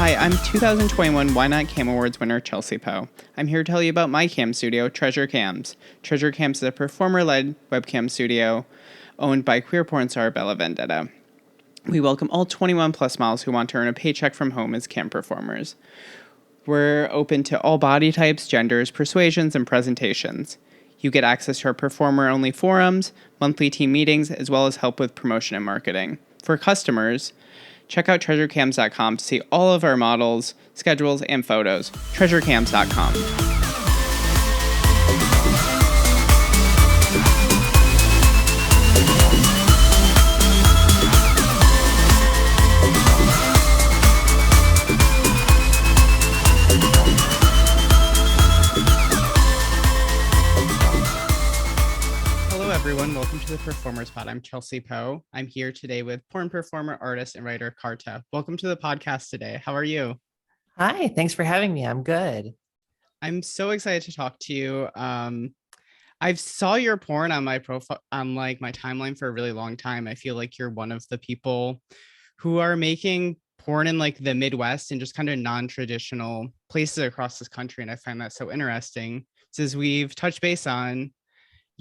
Hi, I'm 2021 Why Not Cam Awards winner Chelsea Poe. I'm here to tell you about my cam studio, Treasure Cams. Treasure Cams is a performer-led webcam studio owned by queer porn star Bella Vendetta. We welcome all 21 plus models who want to earn a paycheck from home as cam performers. We're open to all body types, genders, persuasions, and presentations. You get access to our performer-only forums, monthly team meetings, as well as help with promotion and marketing. For customers, check out treasurecams.com to see all of our models, schedules, and photos. treasurecams.com. Everyone, welcome to the Performer Spot. I'm Chelsea Poe. I'm here today with porn performer, artist, and writer Carta. Welcome to the podcast today. How are you? Hi, thanks for having me. I'm good. I'm so excited to talk to you. I saw your porn on my profile, on like my timeline for a really long time. I feel like you're one of the people who are making porn in like the Midwest and just kind of non-traditional places across this country. And I find that so interesting. Since we've touched base on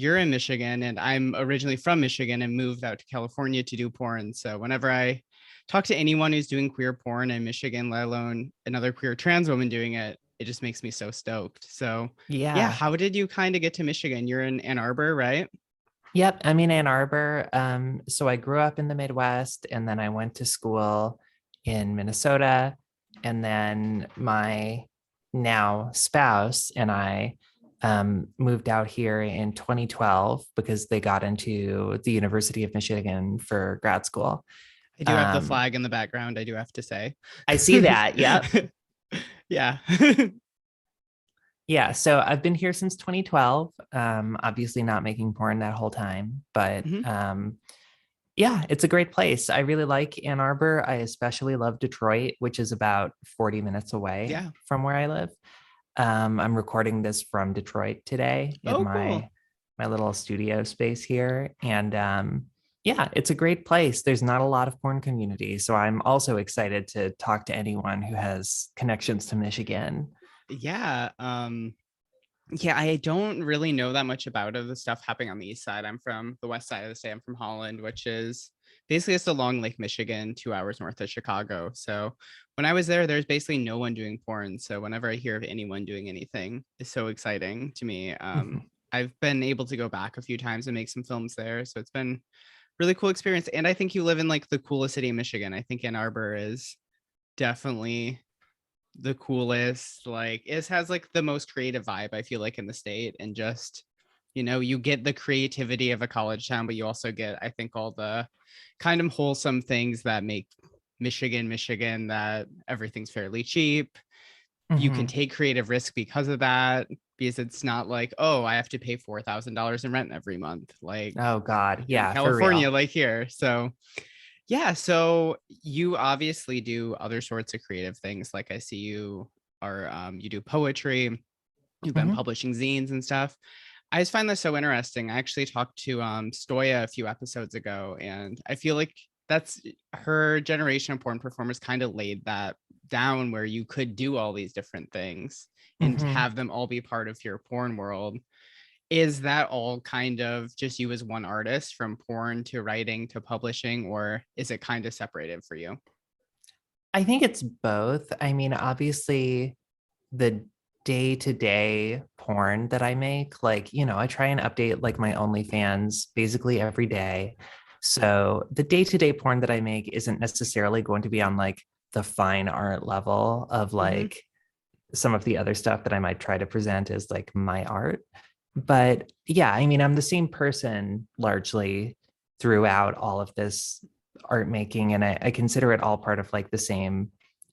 you're in Michigan and I'm originally from Michigan and moved out to California to do porn. So whenever I talk to anyone who's doing queer porn in Michigan, let alone another queer trans woman doing it, it just makes me so stoked. So yeah, how did you kind of get to Michigan? You're in Ann Arbor, right? Yep, I'm in Ann Arbor. So I grew up in the Midwest and then I went to school in Minnesota. And then my now spouse and I moved out here in 2012 because they got into the University of Michigan for grad school. I do have the flag in the background, I do have to say. I see that. Yep. Yeah. Yeah. So I've been here since 2012. Obviously not making porn that whole time, but yeah, it's a great place. I really like Ann Arbor. I especially love Detroit, which is about 40 minutes away from where I live. I'm recording this from Detroit today in my little studio space here. And yeah, it's a great place. There's not a lot of porn community. So I'm also excited to talk to anyone who has connections to Michigan. Yeah. Yeah, I don't really know that much about the stuff happening on the east side. I'm from the west side of the state. I'm from Holland, which is basically just along Lake Michigan, 2 hours north of Chicago. So when I was there, there's basically no one doing porn. So whenever I hear of anyone doing anything, it's so exciting to me. I've been able to go back a few times and make some films there. So it's been really cool experience. And I think you live in like the coolest city in Michigan. I think Ann Arbor is definitely the coolest. Like it has like the most creative vibe, I feel like, in the state. And just, you know, you get the creativity of a college town, but you also get, I think, all the kind of wholesome things that make Michigan, that everything's fairly cheap. You can take creative risk because of that, because it's not like, oh, I have to pay $4,000 in rent every month. Like, oh God, yeah, in California, like here. So yeah, so you obviously do other sorts of creative things. Like I see you are you do poetry, you've been publishing zines and stuff. I just find this so interesting. I actually talked to Stoya a few episodes ago, and I feel like that's her generation of porn performers kind of laid that down, where you could do all these different things and have them all be part of your porn world. Is that all kind of just you as one artist, from porn to writing to publishing, or is it kind of separated for you? I think it's both. I mean, obviously, the day-to-day porn that I make, like, you know, I try and update like my OnlyFans basically every day. So the day-to-day porn that I make isn't necessarily going to be on like the fine art level of like some of the other stuff that I might try to present as like my art. But yeah, I mean, I'm the same person largely throughout all of this art making. And I consider it all part of like the same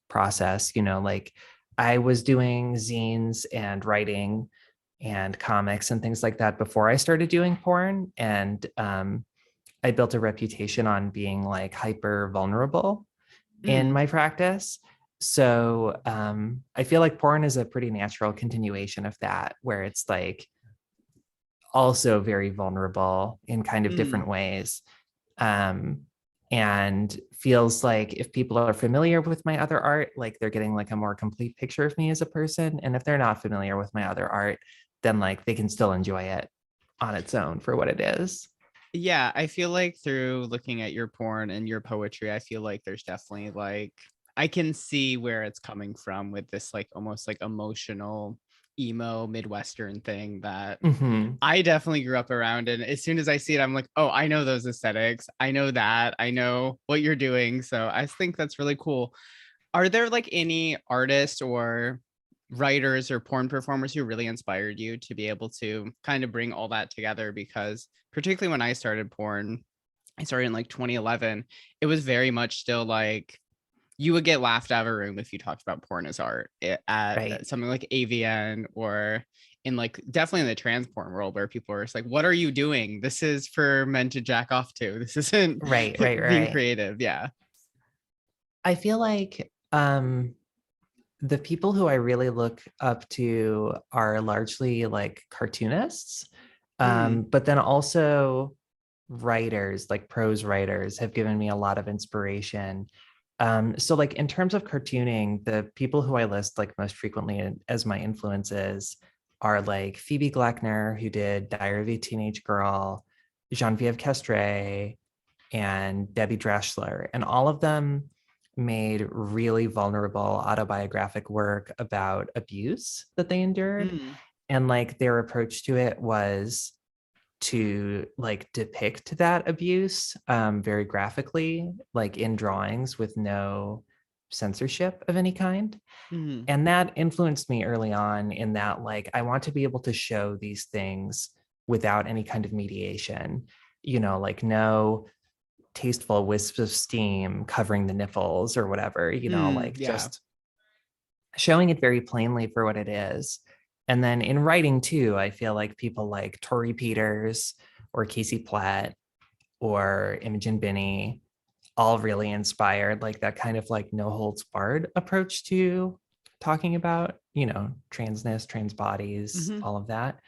process, you know, like I was doing zines and writing and comics and things like that before I started doing porn. And I built a reputation on being like hyper vulnerable in my practice. So I feel like porn is a pretty natural continuation of that, where it's like also very vulnerable in kind of different ways. and feels like if people are familiar with my other art, like they're getting like a more complete picture of me as a person. And if they're not familiar with my other art, then like they can still enjoy it on its own for what it is. Yeah, I feel like through looking at your porn and your poetry, I feel like there's definitely like I can see where it's coming from with this like almost like emotional emo Midwestern thing that Mm-hmm. I definitely grew up around. And as soon as I see it, I'm like, oh, I know those aesthetics. I know that. I know what you're doing. So I think that's really cool. Are there like any artists or writers or porn performers who really inspired you to be able to kind of bring all that together? Because particularly when I started porn, I started in like 2011, it was very much still like you would get laughed out of a room if you talked about porn as art Right. at something like AVN or in like definitely in the trans porn world where people are just like, what are you doing? This is for men to jack off to. This isn't Right, right, being right. creative. Yeah. I feel like the people who I really look up to are largely like cartoonists, Mm, but then also writers, like prose writers, have given me a lot of inspiration. So, like in terms of cartooning, the people who I list like most frequently as my influences are like Phoebe Gloeckner, who did Diary of a Teenage Girl, Genevieve Castre, and Debbie Drashler. And all of them made really vulnerable autobiographic work about abuse that they endured. mm, And like their approach to it was to like depict that abuse very graphically, like in drawings with no censorship of any kind. mm, And that influenced me early on in that, like, I want to be able to show these things without any kind of mediation, like no tasteful wisps of steam covering the nipples or whatever, like yeah. just showing it very plainly for what it is. And then in writing too, I feel like people like Tori Peters or Casey Platt or Imogen Binney all really inspired like that kind of like no holds barred approach to talking about, transness, trans bodies, Hmm. all of that.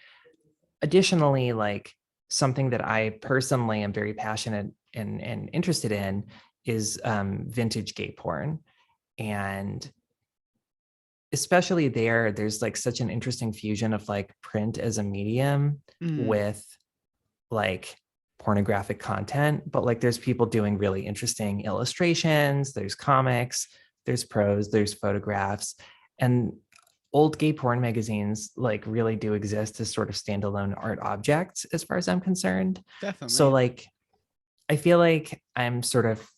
Additionally, like something that I personally am very passionate and interested in is vintage gay porn. And especially there's like such an interesting fusion of like print as a medium Mm, with like pornographic content, but like there's people doing really interesting illustrations, there's comics, there's prose, there's photographs, and old gay porn magazines like really do exist as sort of standalone art objects as far as I'm concerned. So definitely. like I feel like I'm sort of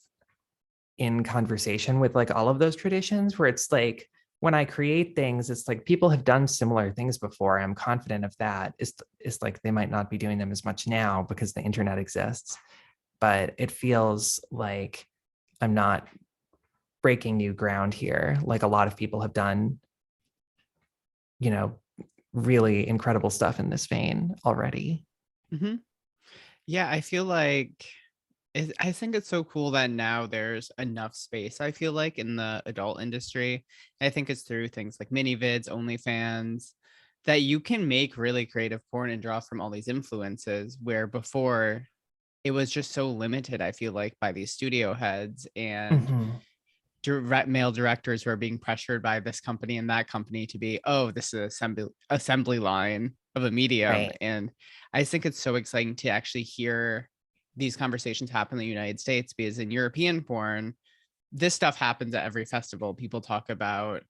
in conversation with like all of those traditions where it's like when I create things, it's like people have done similar things before. I'm confident of that. It's like they might not be doing them as much now because the internet exists, but it feels like I'm not breaking new ground here. Like a lot of people have done, you know, really incredible stuff in this vein already. Hmm. Yeah, I feel like I think it's so cool that now there's enough space, I feel like, in the adult industry. I think it's through things like mini vids, OnlyFans, that you can make really creative porn and draw from all these influences, where before it was just so limited, I feel like, by these studio heads and Mhm. direct male directors who are being pressured by this company and that company to be, oh, this is an assembly line of a medium. Right. And I think it's so exciting to actually hear these conversations happen in the United States, because in European porn, this stuff happens at every festival. People talk about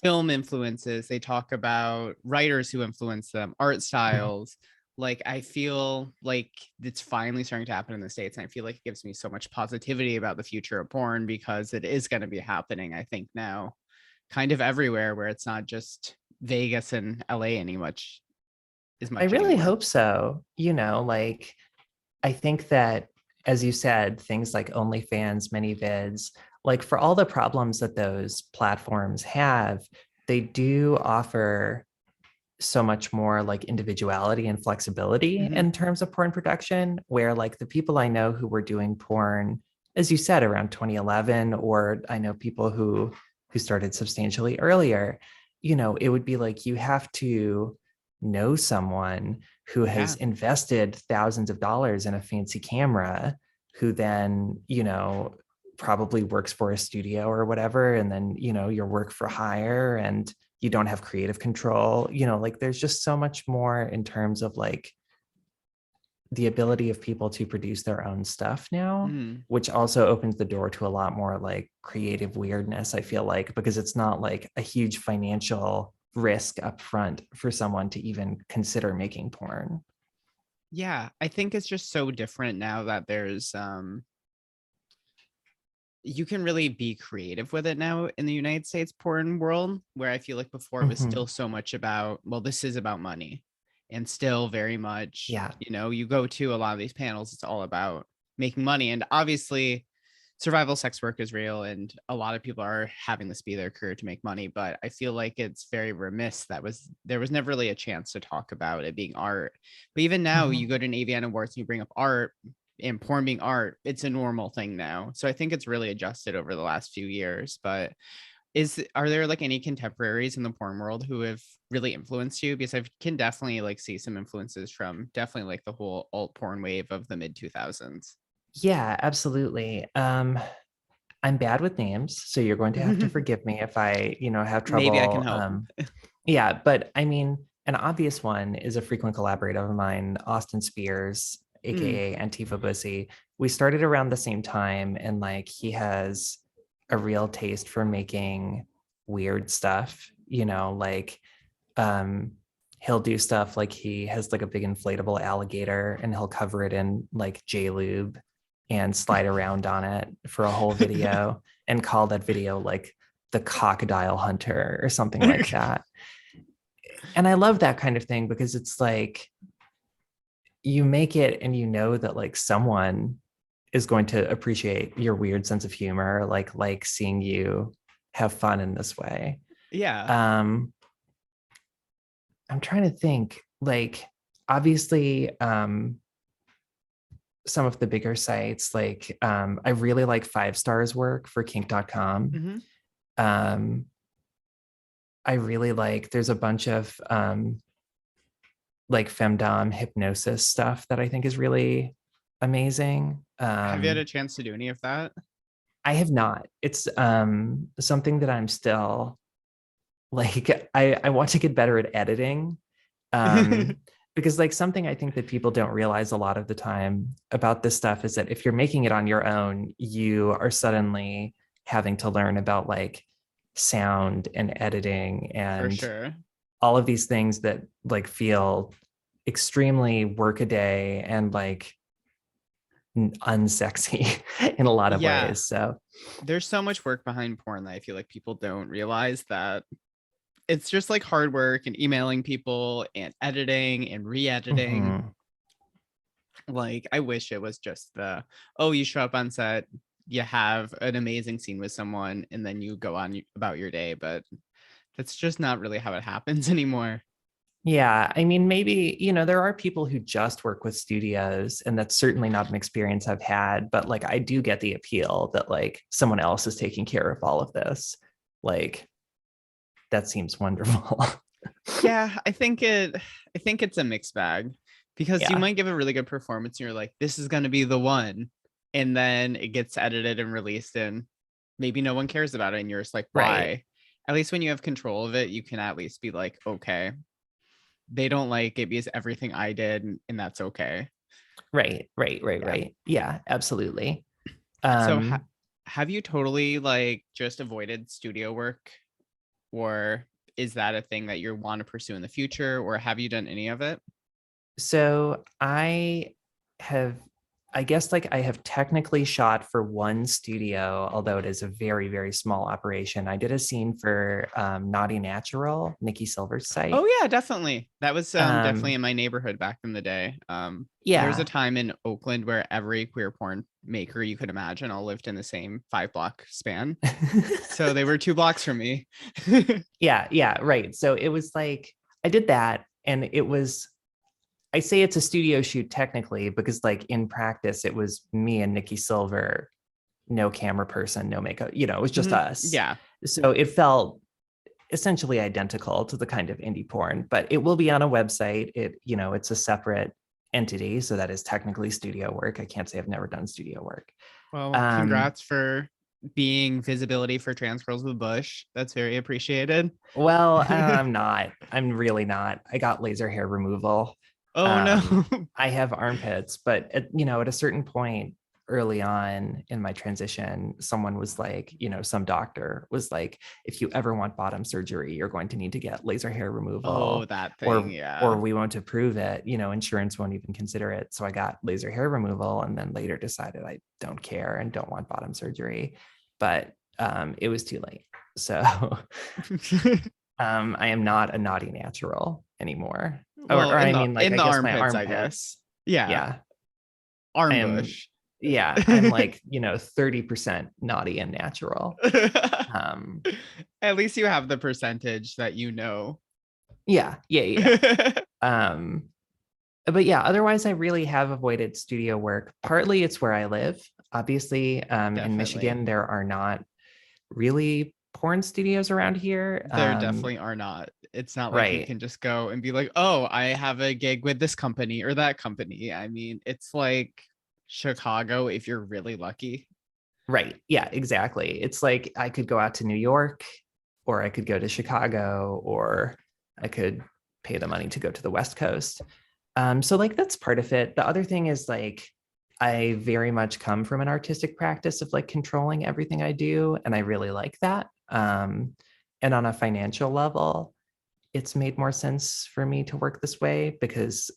film influences, they talk about writers who influence them, art Mhm. styles. Like I feel like it's finally starting to happen in the States. And I feel like it gives me so much positivity about the future of porn, because it is going to be happening, I think, now kind of everywhere, where it's not just Vegas and LA any much as I much really anymore. hope so. Like I think that, as you said, things like OnlyFans, ManyVids, like for all the problems that those platforms have, they do offer so much more like individuality and flexibility Hmm. in terms of porn production, where like the people I know who were doing porn, as you said, around 2011, or I know people who started substantially earlier, it would be like you have to know someone who has Yeah. invested thousands of dollars in a fancy camera, who then, probably works for a studio or whatever. And then, your work for hire and you don't have creative control, like there's just so much more in terms of like the ability of people to produce their own stuff now, Mm. which also opens the door to a lot more like creative weirdness, I feel like, because it's not like a huge financial risk up front for someone to even consider making porn. Yeah, I think it's just so different now that there's you can really be creative with it now in the United States porn world, where I feel like before it was still Mhm. so much about, well, this is about money. And still very much, Yeah. you go to a lot of these panels, it's all about making money. And obviously, survival sex work is real, and a lot of people are having this be their career to make money. But I feel like it's very remiss that there was never really a chance to talk about it being art. But even now, you Mhm. go to an AVN Awards and you bring up art, and porn being art, it's a normal thing now. So I think it's really adjusted over the last few years. But are there like any contemporaries in the porn world who have really influenced you? Because I can definitely like see some influences from definitely like the whole alt porn wave of the mid 2000s. Yeah, absolutely. I'm bad with names, so you're going to have to forgive me if I, have Maybe I can trouble. help. Yeah, but I mean, an obvious one is a frequent collaborator of mine, Austin Spears, Mm, aka Antifa Bussy. We started around the same time, and like he has a real taste for making weird stuff, like um he'll do stuff like he has like a big inflatable alligator and he'll cover it in like J-lube and slide around on it for a whole video and call that video like the crocodile hunter or something like that. And I love that kind of thing because it's like you make it and that like someone is going to appreciate your weird sense of humor, like seeing you have fun in this way. yeah. um I'm trying to think, like, obviously, some of the bigger sites, like, I really like 5 stars work for kink.com. Hmm. Um, I really like, there's a bunch of like femdom hypnosis stuff that I think is really amazing. Have you had a chance to do any of that? I have not. It's something that I'm still like, I want to get better at editing. um because like something I think that people don't realize a lot of the time about this stuff is that if you're making it on your own, you are suddenly having to learn about like sound and editing For and sure. all of these things that like feel extremely workaday and like unsexy in a lot of Yeah. ways. So There's so much work behind porn that I feel like people don't realize that it's just like hard work and emailing people and editing and re-editing. mhm. Like I wish it was just oh, you show up on set, you have an amazing scene with someone, and then you go on about your day. But that's just not really how it happens anymore. Yeah, I mean, maybe, there are people who just work with studios, and that's certainly not an experience I've had, but like I do get the appeal that like someone else is taking care of all of this. Like that seems wonderful. Yeah, I think it's a mixed bag, because you Yeah, might give a really good performance and you're like, this is gonna be the one. And then it gets edited and released and maybe no one cares about it. And you're just like, right. why? At least when you have control of it, you can at least be like, okay, they don't like it because everything I did, and that's okay. Right, right, right, Yeah. right. Yeah, absolutely. So Um, have you totally like just avoided studio work, or is that a thing that you want to pursue in the future, or have you done any of it? so have, I guess, like I have technically shot for one studio, although it is a very, very small operation. I did a scene for Naughty Natural, Nikki Silver's Oh site. yeah, definitely. That was definitely Um, in my neighborhood back in the day. There was a yeah. time in Oakland where every queer porn maker you could imagine all lived in the same 5 block span. So they were 2 blocks from me. Yeah, yeah, right. So it was like I did that, and it was, I say it's a studio shoot technically because like in practice it was me and Nikki Silver, no camera person, no makeup, it was just Mhm. us. Yeah. So it felt essentially identical to the kind of indie porn, but it will be on a website. It's a separate entity, so that is technically studio work. I can't say I've never done studio work. Well, Um, congrats for being visibility for trans girls with Bush. That's very appreciated. well, I'm not. I'm really not. I got laser hair removal. Oh no. Um, I have armpits, but at a certain point early on in my transition, someone was like, some doctor was like, if you ever want bottom surgery, you're going to need to get laser hair Oh, removal, that thing. or Yeah. we won't approve it. Insurance won't even consider it. So I got laser hair removal, and then later decided I don't care and don't want bottom surgery. But it was too late. So I am not a naughty natural anymore. Well, Or I mean, like, in I the guess my armpits, I guess. armpits. Yeah. Yeah. I Arm am, bush. yeah, I'm like, 30% naughty and natural. Um, At least you have the percentage that you know. yeah, yeah, yeah. Um, but yeah, otherwise I really have avoided studio work. Partly it's where I live. Obviously, in Definitely. Michigan, there are not really porn studios around here. There definitely are not. It's not like you Right. can just go and be like, oh, I have a gig with this company or that company. I mean, it's like Chicago if you're really lucky. Right. Yeah, exactly. It's like I could go out to New York, or I could go to Chicago, or I could pay the money to go to the West Coast. So like that's part of it. The other thing is like I very much come from an artistic practice of like controlling everything I do, and I really like that. And on a financial level, it's made more sense for me to work this way because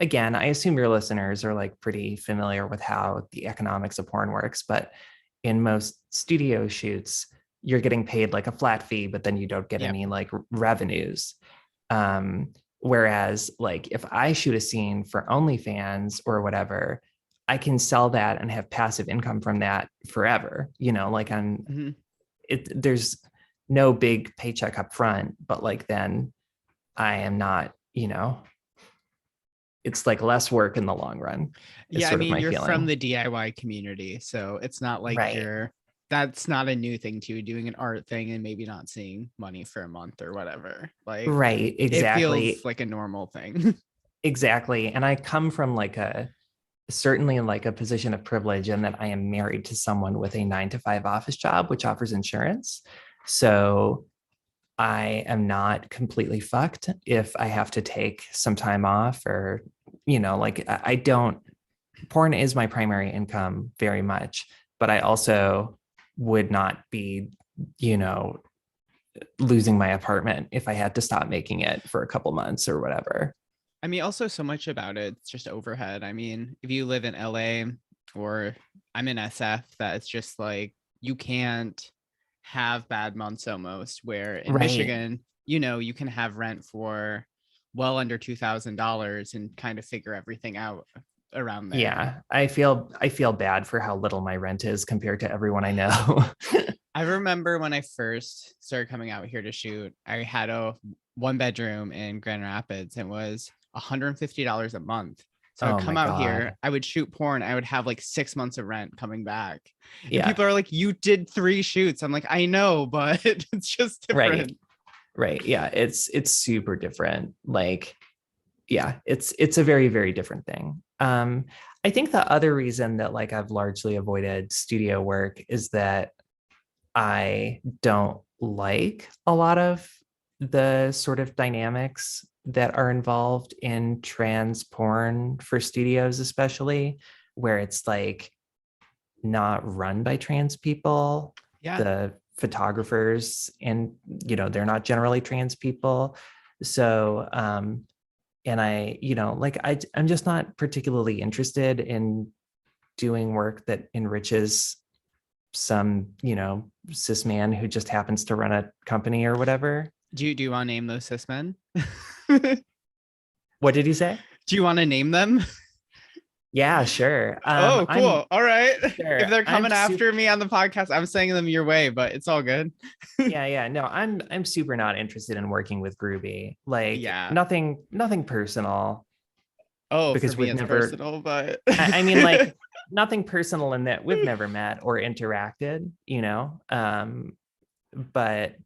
again, I assume your listeners are like pretty familiar with how the economics of porn works, but in most studio shoots, you're getting paid like a flat fee, but then you don't get Yep. any like revenues. Whereas like if I shoot a scene for OnlyFans or whatever, I can sell that and have passive income from that forever. Like Mhm. there's no big paycheck up front, but like then I am not, it's like less work in the long run is Yeah, I sort of mean, my you're from feeling. the DIY community, so it's not like Right. that's not a new thing to you, doing an art thing and maybe not seeing money for a month or whatever. Like Right. it feels Exactly. like a normal thing. Exactly. And I come from like certainly in like a position of privilege in that I am married to someone with a 9 to 5 office job, which offers insurance. So I am not completely fucked if I have to take some time off, or, like I don't, porn is my primary income very much, but I also would not be, you know, losing my apartment if I had to stop making it for a couple months or whatever. I mean, also so much about it's just overhead. I mean, if you live in LA or I'm in SF, that it's just like you can't have bad months almost, where in Right. Michigan, you can have rent for well under $2,000 and kind of figure everything out around there. Yeah. I feel bad for how little my rent is compared to everyone I know. I remember when I first started coming out here to shoot, I had a 1 bedroom in Grand Rapids and it was $150 a month. So I'd Oh come my out here, God. I would shoot porn, I would have like 6 months of rent coming back. And Yeah. people are like, you did 3 shoots. I'm like, I know, but it's just Right. different. Right. Yeah. It's super different. Like, yeah, it's a very, very different thing. I think the other reason that like I've largely avoided studio work is that I don't like a lot of the sort of dynamics that are involved in trans porn for studios, especially where it's like not run by trans people. Yeah. The photographers, and they're not generally trans people. So and I, like I'm just not particularly interested in doing work that enriches some, cis man who just happens to run a company or whatever. Do you want to name those cis men? Do What did you say? you want to name them? Yeah, sure. Oh, I'm cool. All right. If sure. they're I'm coming super. after me on the podcast, I'm sending them your way, but it's all good. Yeah, yeah. No, I'm super not interested in working with Groovy. Like Yeah. nothing personal, Oh, for because me we've it's never. personal, but I mean, like nothing personal in that we've never met or interacted. But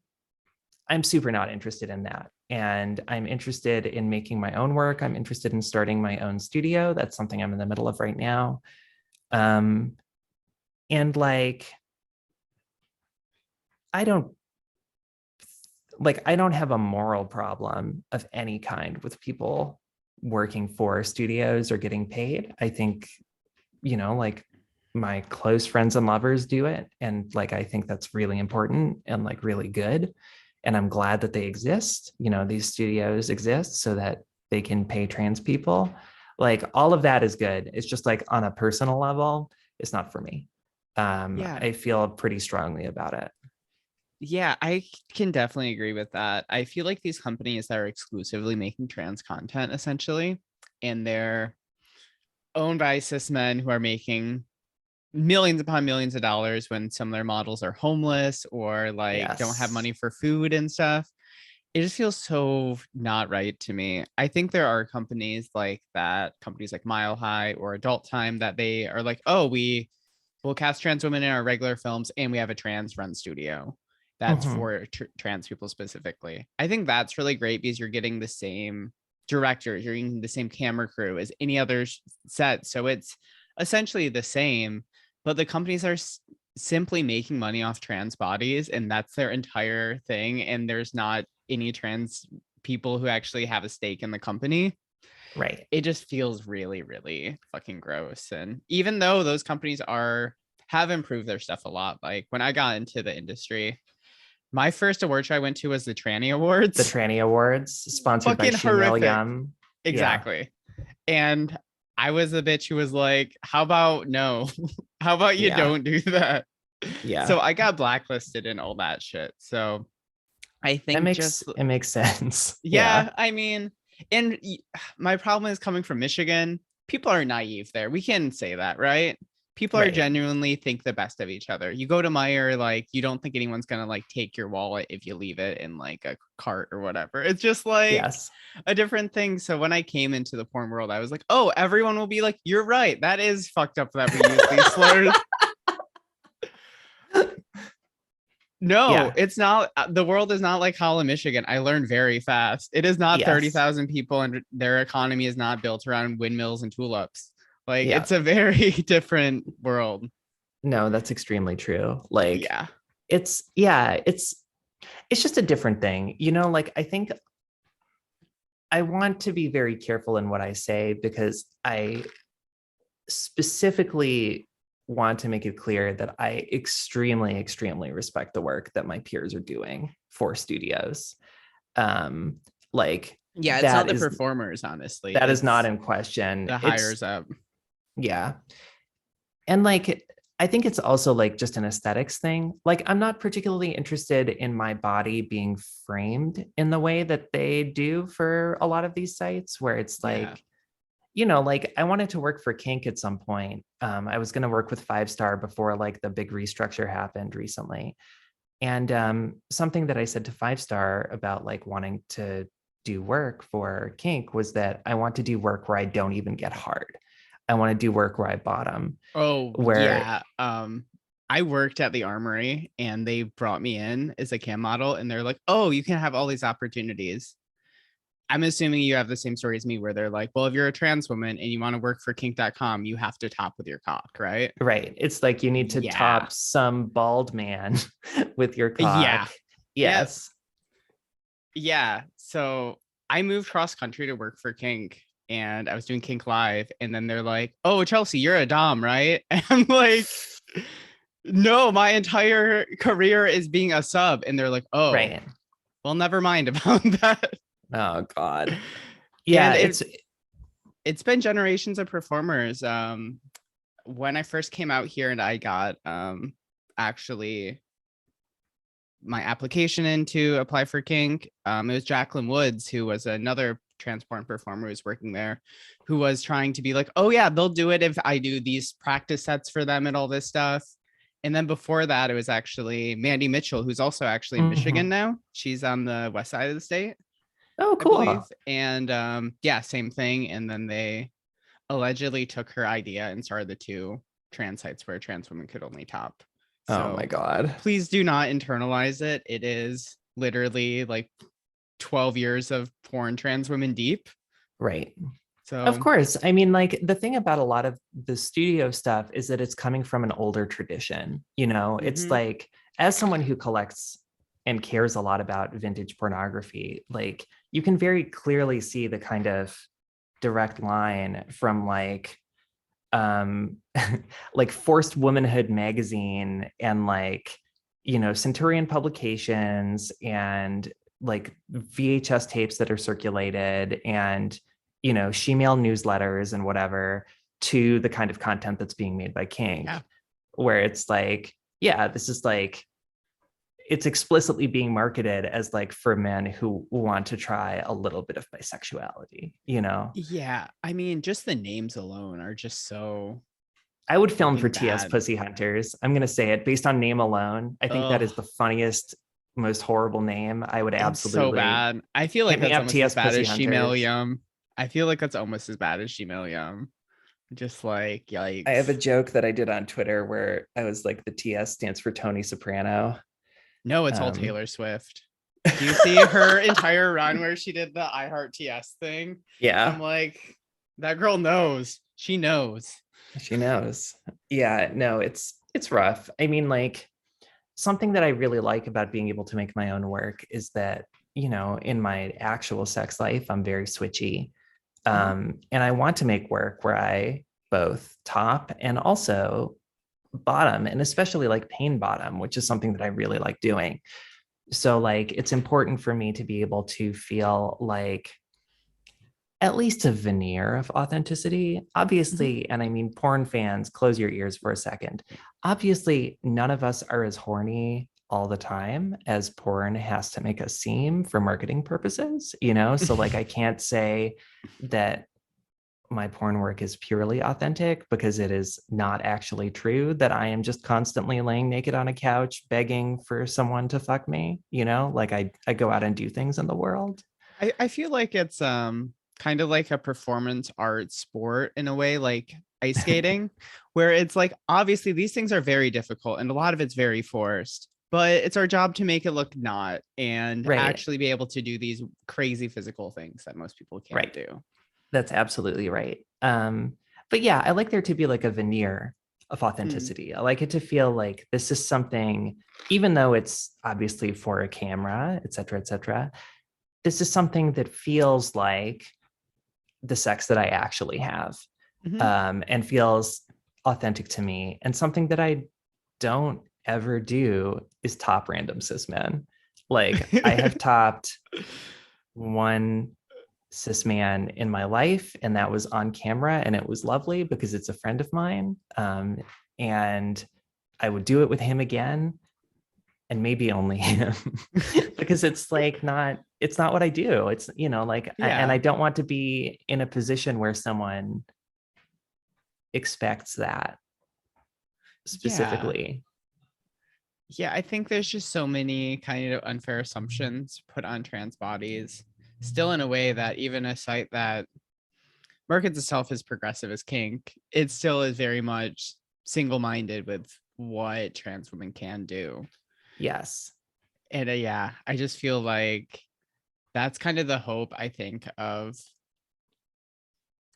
I'm super not interested in that. and I'm interested in making my own work. I'm interested in starting my own studio. That's something I'm in the middle of right now. Um, and like, I don't I don't have a moral problem of any kind with people working for studios or getting paid. I think, like my close friends and lovers do it. And like, I think that's really important and like really good. And I'm glad that they exist. These studios exist so that they can pay trans people. Like all of that is good. It's just like on a personal level, it's not for me. Yeah. I feel pretty strongly about it. Yeah, I can definitely agree with that. I feel like these companies that are exclusively making trans content essentially, and they're owned by cis men who are making millions upon millions of dollars when some of their models are homeless or like don't have Yes. money for food and stuff. It just feels so not right to me. I think there are companies like that, companies like Mile High or Adult Time, that they are like, oh, we will cast trans women in our regular films and we have a trans run studio that's Mhm. for trans people specifically. I think that's really great because you're getting the same directors, you're getting the same camera crew as any other set. So it's essentially the same, but the companies are simply making money off trans bodies and that's their entire thing. And there's not any trans people who actually have a stake in the company. Right. It just feels really, really fucking gross. And even though those companies have improved their stuff a lot, like when I got into the industry, my first award show I went to was the Tranny The Awards. Tranny Awards, sponsored by Fucking Shemale horrific. Yum. Yeah. Exactly. And I was the bitch who was like, how about no? How about you Yeah. don't do that? So Yeah. I got blacklisted and all that shit. So I That think makes just, it makes sense. Yeah. yeah, I mean, and my problem is coming from Michigan. People are naive there. We can say that, right? People are Right. genuinely think the best of each other. You go to Meyer, like you don't think anyone's gonna like take your wallet if you leave it in like a cart or whatever. It's just like Yes. a different thing. So when I came into the porn world, I was like, oh, everyone will be like, you're right. That is fucked up that we use these slurs. No, Yeah. it's not. The world is not like Holland, Michigan. I learned very fast. It is not Yes. 30,000 people and their economy is not built around windmills and tulips. Like Yeah. it's a very different world. No, that's extremely true. Like Yeah. it's just a different thing. Like I think I want to be very careful in what I say because I specifically want to make it clear that I extremely, extremely respect the work that my peers are doing for studios. Um, like Yeah, it's not that the is performers, honestly. that is not It's in question. the It's hires up. yeah. And like I think it's also like just an aesthetics thing. Like I'm not particularly interested in my body being framed in the way that they do for a lot of these sites where it's Yeah. like like I wanted to work for Kink at some point. I was going to work with Five Star before like the big restructure happened recently. And something that I said to Five Star about like wanting to do work for Kink was that I want to do work where I don't even get hard. I want to do work where I bottom, Oh, where yeah. I worked at the Armory and they brought me in as a cam model and they're like, "Oh, you can have all these opportunities." I'm assuming you have the same story as me where they're like, well, if you're a trans woman and you want to work for kink.com, you have to top with your cock, right? right, it's like you need to Yeah. top some bald man with your Yeah. cock. Yep. Yes. Yeah. So I moved cross country to work for Kink and I was doing Kink Live. And then they're like, oh, Chelsea, you're a Dom, right? And I'm like, no, my entire career is being a sub. And they're like, oh, Right. well, never mind about that. Oh God. And Yeah, it's been generations of performers. When I first came out here and I got actually my application in to apply for kink, it was Jacqueline Woods, who was another trans porn performer who was working there, who was trying to be like, oh yeah, they'll do it if I do these practice sets for them and all this stuff. And then before that, it was actually Mandy Mitchell, who's also actually in Michigan mhm. now. She's on the west side of the state, Oh, I believe. cool. And yeah, same thing. And then they allegedly took her idea and started the two trans sites where trans women could only top. Oh my So God. please do not internalize it. It is literally like 12 years of porn trans women deep. Right. Of So, course. I mean, like the thing about a lot of the studio stuff is that it's coming from an older tradition. You know, it's mhm. like, as someone who collects and cares a lot about vintage pornography, like you can very clearly see the kind of direct line from um like Forced Womanhood magazine and like, you know, Centurion publications and like VHS tapes that are circulated and, you know, shemale newsletters and whatever, to the kind of content that's being made by Kink, Yeah. where it's like, yeah, this is like, it's explicitly being marketed as like for men who want to try a little bit of bisexuality, you know. Yeah. I mean, just the names alone are just so I would film for fucking TS bad. Pussy Hunters. I'm going to say it based on name alone. I think that Oh, is the funniest, most horrible name. I would it's so absolutely bad. I feel hit like me that's up, almost as TS bad Pussy as Shemale Hunters. Yum. I feel like that's almost as bad as Shemale Yum. Just like, I have a yikes. joke that I did on Twitter where I was like, the TS stands for Tony Soprano. No, it's all Um, Taylor Swift. Do you see her entire run where she did the I Heart TS thing? I'm yeah, like, that girl knows. She knows. she knows. Yeah, no, it's rough. I mean, like something that I really like about being able to make my own work is that, you know, in my actual sex life, I'm very switchy. Mhm. And I want to make work where I both top and also bottom, and especially like pain bottom, which is something that I really like doing. So, like, it's important for me to be able to feel like at least a veneer of authenticity. Mhm. Obviously, and I mean, porn fans, close your ears for a second. Obviously, none of us are as horny all the time as porn has to make us seem for marketing purposes, you know? So, like, I can't say that my porn work is purely authentic because it is not actually true that I am just constantly laying naked on a couch begging for someone to fuck me, you know? Like, I go out and do things in the world. I feel like it's kind of like a performance art sport in a way, like ice skating, where it's like obviously these things are very difficult and a lot of it's very forced, but it's our job to make it look not and Right, actually be able to do these crazy physical things that most people can't right. do. That's absolutely right. But yeah, I like there to be like a veneer of Mm. authenticity. I like it to feel like this is something, even though it's obviously for a camera, et cetera, this is something that feels like the sex that I actually have, Mhm. and feels authentic to me. And something that I don't ever do is top random cis men. Like I have topped one cis man in my life, and that was on camera, and it was lovely because it's a friend of mine. And I would do it with him again, and maybe only him, because it's like not, it's not what I do. It's, you know, like, and I Yeah. don't want to be in a position where someone expects that Yeah. specifically. Yeah, I think there's just so many kind of unfair assumptions put on trans bodies, still in a way that even a site that markets itself as progressive as kink, it still is very much single-minded with what trans women can do. Yes. And yeah, I just feel like that's kind of the hope, I think, of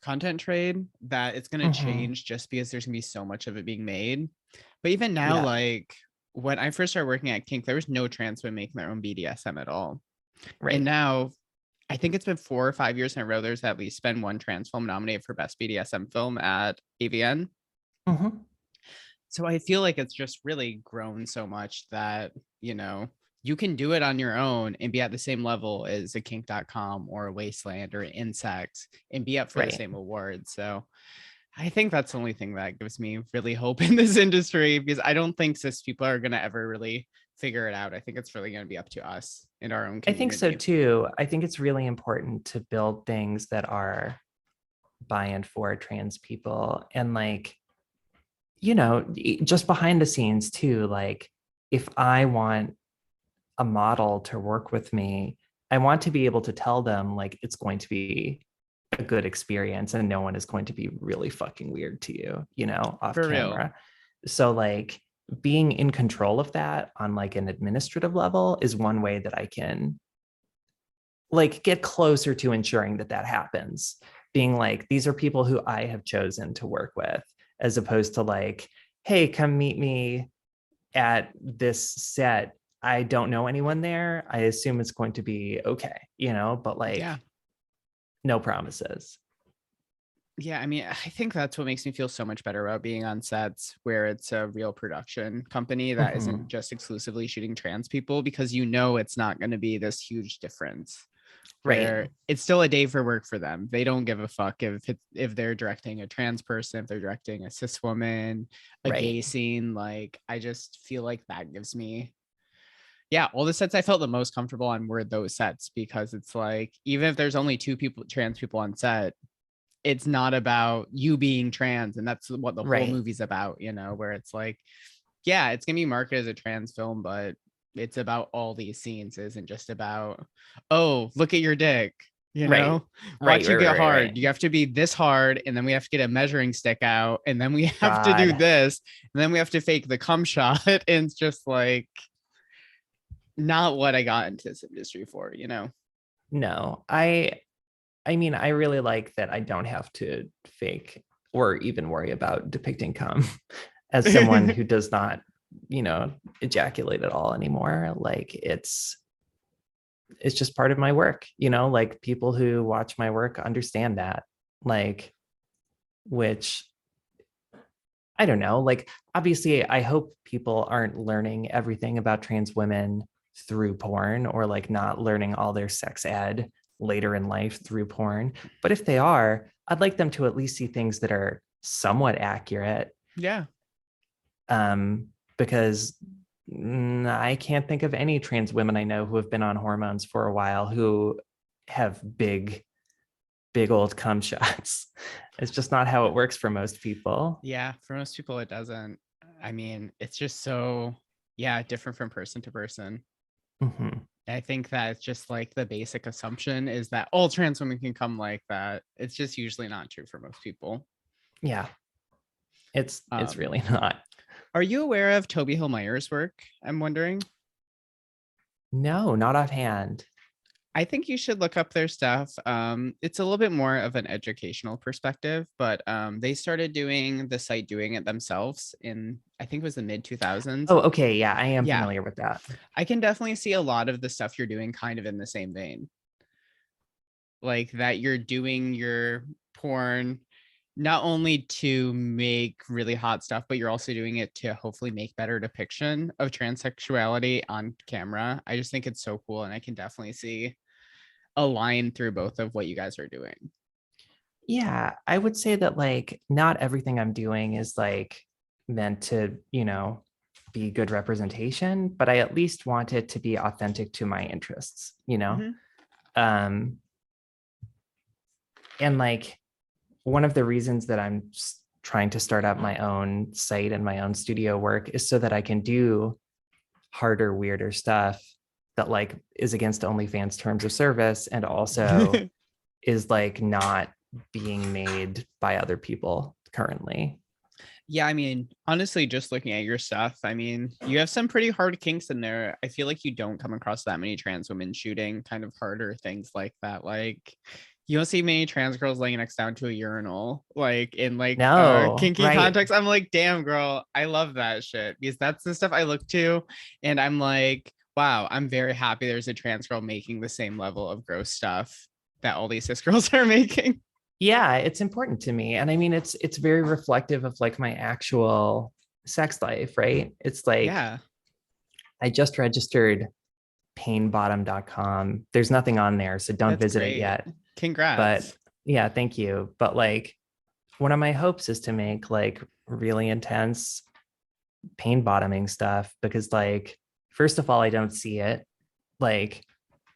content trade, that it's going to Mm-hmm. change just because there's going to be so much of it being made. But even now, Yeah. like when I first started working at Kink, there was no trans women making their own BDSM at all. And Right. now I think it's been 4 or 5 years in a row. There's at least been one trans film nominated for best BDSM film at AVN. Mm-hmm. So I feel like it's just really grown so much that, you can do it on your own and be at the same level as a kink.com or a wasteland or an insects and be up for the Right. same awards. So I think that's the only thing that gives me really hope in this industry, because I don't think cis people are going to ever really figure it out. I think it's really going to be up to us in our own I think so community. too. I think it's really important to build things that are by and for trans people. And like, you know, just behind the scenes too, like if I want a model to work with me, I want to be able to tell them like it's going to be a good experience and no one is going to be really fucking weird to you, you know, off For real. camera. So like being in control of that on like an administrative level is one way that I can like get closer to ensuring that that happens, being like, these are people who I have chosen to work with, as opposed to like, hey, come meet me at this set. I don't know anyone there. I assume it's going to be okay, but like Yeah. no promises. Yeah, I mean, I think that's what makes me feel so much better about being on sets where it's a real production company that isn't Mhm. just exclusively shooting trans people, because you know it's not going to be this huge difference Right. where it's still a day for work for them. They don't give a fuck if they're directing a trans person, if they're directing a cis woman, a Right. gay scene. Like, I just feel like that gives me, yeah, all the sets I felt the most comfortable on were those sets, because it's like, even if there's only two people, trans people on set, it's not about you being trans, and that's what the whole Right. movie's about, where it's like, yeah, it's gonna be marketed as a trans film, but it's about all these scenes. It isn't just about, oh, look at your dick, Right. Right. watch Right. you get Right. hard. Right. You have to be this hard, and then we have to get a measuring stick out, and then we have to do God. this, and then we have to fake the cum shot. And it's just like not what I got into this industry for. No. I mean, I really like that I don't have to fake or even worry about depicting cum as someone who does not, ejaculate at all anymore. Like it's just part of my work, like people who watch my work understand that. Like, which I don't know, like obviously I hope people aren't learning everything about trans women through porn, or like not learning all their sex ed later in life through porn. But if they are, I'd like them to at least see things that are somewhat accurate. Yeah. Because I can't think of any trans women I know who have been on hormones for a while who have big old cum shots. It's just not how it works for most people. Yeah, for most people it doesn't. I mean, it's just so, yeah, different from person to person. Mhm. I think that it's just like the basic assumption is that all trans women can come like that. It's just usually not true for most people. Yeah, it's Um, really not. are you aware of Toby Hill Meyer's work? I'm wondering. No, not offhand. I think you should look up their stuff. It's a little bit more of an educational perspective, but they started doing the site doing it themselves in, I think it was the mid 2000s. Oh, okay. Yeah, I am Yeah, familiar with that. I can definitely see a lot of the stuff you're doing kind of in the same vein. Like that you're doing your porn not only to make really hot stuff, but you're also doing it to hopefully make better depiction of transsexuality on camera. I just think it's so cool, and I can definitely see a line through both of what you guys are doing. Yeah, I would say that like not everything I'm doing is like meant to, be good representation, but I at least want it to be authentic to my interests. Mhm. Um, and like one of the reasons that I'm trying to start up my own site and my own studio work is so that I can do harder, weirder stuff that like is against OnlyFans terms of service, and also is like not being made by other people currently. Yeah, I mean, honestly, just looking at your stuff, I mean, you have some pretty hard kinks in there. I feel like you don't come across that many trans women shooting kind of harder things like that. Like, you don't see many trans girls laying next down to a urinal, like in like No, kinky right. context. I'm like, damn, girl, I love that shit, because that's the stuff I look to, and I'm like, wow, I'm very happy there's a trans girl making the same level of gross stuff that all these cis girls are making. Yeah, it's important to me. And I mean it's very reflective of like my actual sex life, right? It's like Yeah, I just registered painbottom.com. There's nothing on there, so don't that's visit it great. yet. But Congrats. yeah, thank you. But like one of my hopes is to make like really intense pain bottoming stuff, because like first of all, I don't see it, like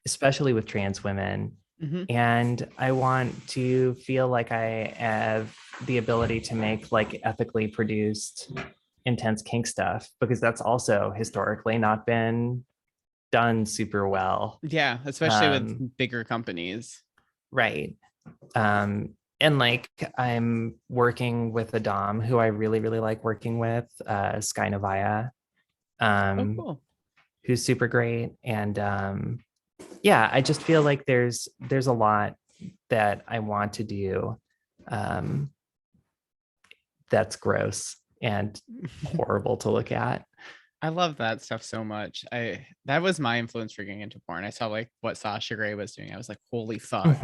especially with trans women. Mhm. And I want to feel like I have the ability to make like ethically produced intense kink stuff, because that's also historically not been done super well. Yeah, especially with Um, bigger companies. right. And like I'm working with a Dom who I really, really like working with, Sky Novaya, Oh, um, cool. who's super great. And yeah, I just feel like there's a lot that I want to do um, that's gross and horrible to look at. I love that stuff so much. That was my influence for getting into porn. I saw like what Sasha Grey was doing. I was like, holy fuck,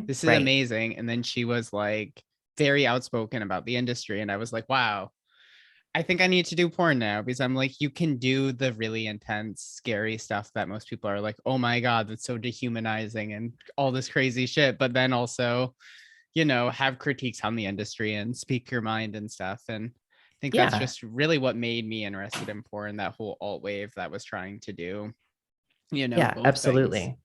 this is Right. amazing. And then she was like very outspoken about the industry. And I was like, wow, I think I need to do porn now because I'm like, you can do the really intense, scary stuff that most people are like, oh my God, that's so dehumanizing and all this crazy shit. But then also, have critiques on the industry and speak your mind and stuff. And I think that's Yeah. just really what made me interested in porn, that whole alt wave that was trying to do, Yeah, both things. absolutely.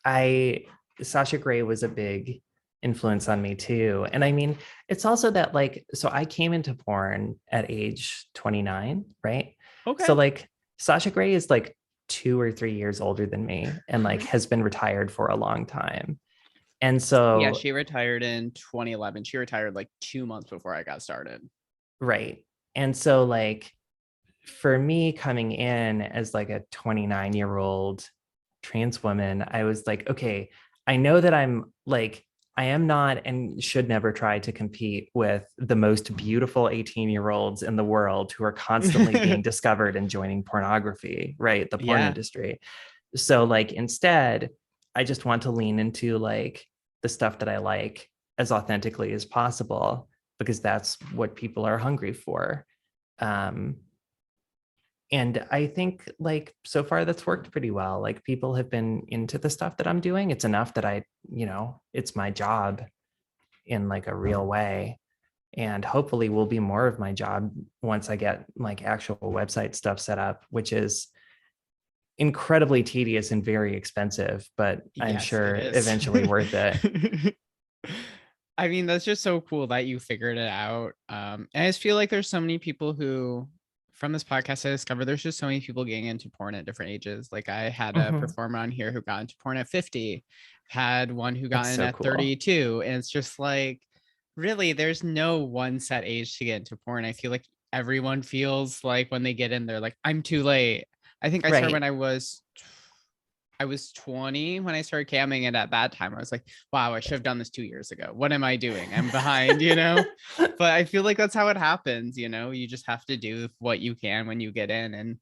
I Sasha Grey was a big influence on me too. And I mean, it's also that like, so I came into porn at age 29, right? So Okay. like Sasha Grey is like 2 or 3 years older than me and like has been retired for a long time. And Yeah, so, she retired in 2011. She retired like 2 months before I got started. right. And so like for me coming in as like a 29-year-old trans woman, I was like, okay, I know that I am not and should never try to compete with the most beautiful 18-year-olds in the world who are constantly being discovered and joining pornography, right? The porn Yeah. industry. So like instead, I just want to lean into like the stuff that I like as authentically as possible because that's what people are hungry for. Um, and I think like so far that's worked pretty well. Like people have been into the stuff that I'm doing. It's enough that it's my job in like a real way. And hopefully will be more of my job once I get like actual website stuff set up, which is incredibly tedious and very expensive, but I'm Yes, it sure is. eventually worth it. I mean, that's just so cool that you figured it out. And I just feel like there's so many people who, from this podcast, I discovered there's just so many people getting into porn at different ages. Like I had a Mhm. performer on here who got into porn at 50, had one who got That's in so at cool. 32. And it's just like, really, there's no one set age to get into porn. I feel like everyone feels like when they get in, they're like, I'm too late. I think I started when Right. I was 20 when I started camming, and at that time I was like, wow, I should have done this 2 years ago. What am I doing? I'm behind. But I feel like that's how it happens. You just have to do what you can when you get in, and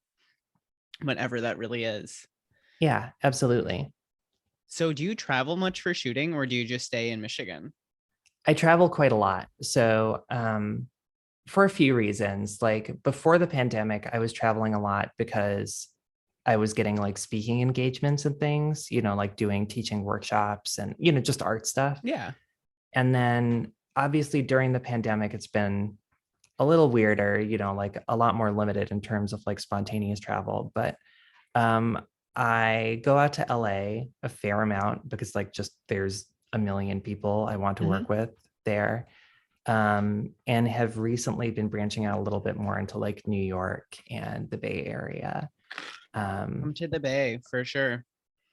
whenever that really is. Yeah, absolutely. So do you travel much for shooting, or do you just stay in Michigan? I travel quite a lot. So, for a few reasons. Like before the pandemic, I was traveling a lot because I was getting like speaking engagements and things, like doing teaching workshops and, just art stuff. Yeah. And then obviously during the pandemic, it's been a little weirder, like a lot more limited in terms of like spontaneous travel. But um, I go out to LA a fair amount because like just there's a million people I want to Hmm. work with there. And have recently been branching out a little bit more into like New York and the Bay Area. Come Um, to the Bay for sure. Let's